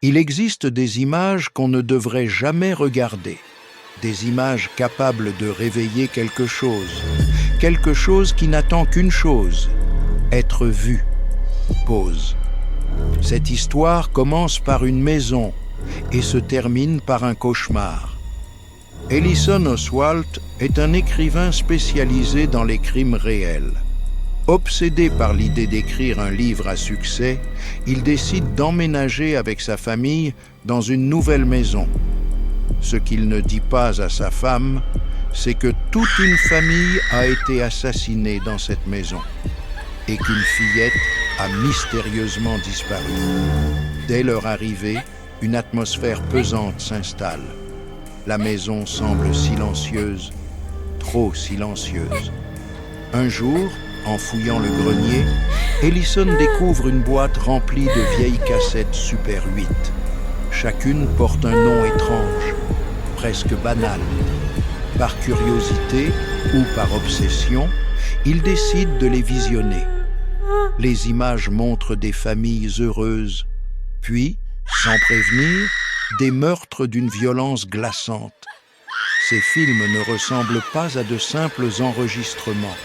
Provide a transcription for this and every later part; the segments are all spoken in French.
Il existe des images qu'on ne devrait jamais regarder, des images capables de réveiller quelque chose qui n'attend qu'une chose, être vu. Pause. Cette histoire commence par une maison et se termine par un cauchemar. Ellison Oswalt est un écrivain spécialisé dans les crimes réels. Obsédé par l'idée d'écrire un livre à succès, il décide d'emménager avec sa famille dans une nouvelle maison. Ce qu'il ne dit pas à sa femme, c'est que toute une famille a été assassinée dans cette maison et qu'une fillette a mystérieusement disparu. Dès leur arrivée, une atmosphère pesante s'installe. La maison semble silencieuse, trop silencieuse. Un jour, en fouillant le grenier, Ellison découvre une boîte remplie de vieilles cassettes Super 8. Chacune porte un nom étrange, presque banal. Par curiosité ou par obsession, il décide de les visionner. Les images montrent des familles heureuses, puis, sans prévenir, des meurtres d'une violence glaçante. Ces films ne ressemblent pas à de simples enregistrements.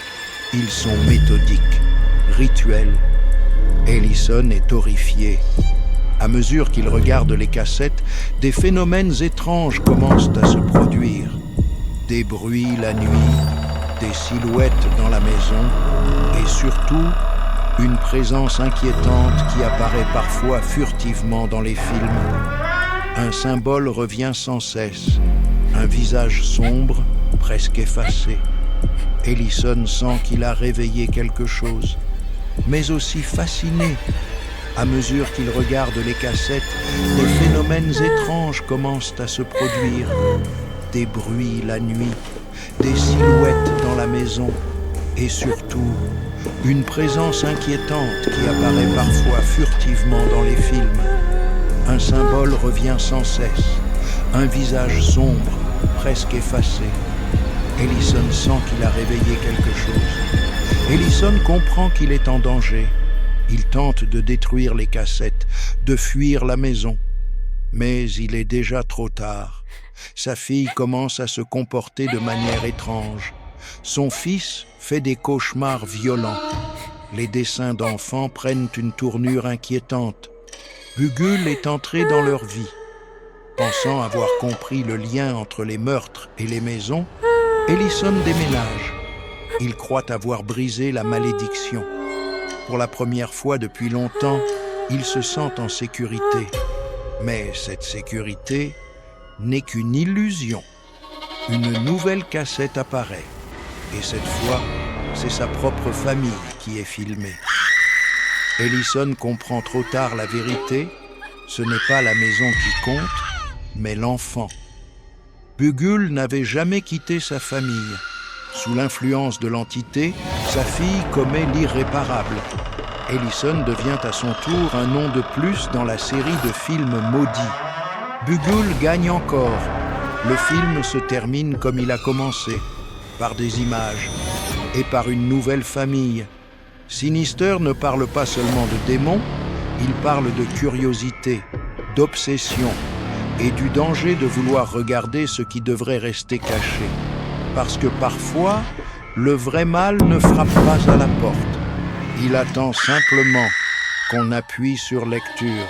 Ils sont méthodiques, rituels. Ellison est horrifié. À mesure qu'il regarde les cassettes, des phénomènes étranges commencent à se produire. Des bruits la nuit, des silhouettes dans la maison et surtout, une présence inquiétante qui apparaît parfois furtivement dans les films. Un symbole revient sans cesse, un visage sombre, presque effacé. Ellison sent qu'il a réveillé quelque chose, mais aussi fasciné. À mesure qu'il regarde les cassettes, des phénomènes étranges commencent à se produire. Des bruits la nuit, des silhouettes dans la maison et surtout, une présence inquiétante qui apparaît parfois furtivement dans les films. Un symbole revient sans cesse, un visage sombre, presque effacé. Ellison sent qu'il a réveillé quelque chose. Ellison comprend qu'il est en danger. Il tente de détruire les cassettes, de fuir la maison. Mais il est déjà trop tard. Sa fille commence à se comporter de manière étrange. Son fils fait des cauchemars violents. Les dessins d'enfants prennent une tournure inquiétante. Bughuul est entré dans leur vie. Pensant avoir compris le lien entre les meurtres et les maisons, Ellison déménage. Il croit avoir brisé la malédiction. Pour la première fois depuis longtemps, il se sent en sécurité. Mais cette sécurité n'est qu'une illusion. Une nouvelle cassette apparaît. Et cette fois, c'est sa propre famille qui est filmée. Ellison comprend trop tard la vérité. Ce n'est pas la maison qui compte, mais l'enfant. Bughuul n'avait jamais quitté sa famille. Sous l'influence de l'entité, sa fille commet l'irréparable. Ellison devient à son tour un nom de plus dans la série de films maudits. Bughuul gagne encore. Le film se termine comme il a commencé, par des images et par une nouvelle famille. Sinister ne parle pas seulement de démons, il parle de curiosité, d'obsession et du danger de vouloir regarder ce qui devrait rester caché. Parce que parfois, le vrai mal ne frappe pas à la porte. Il attend simplement qu'on appuie sur lecture.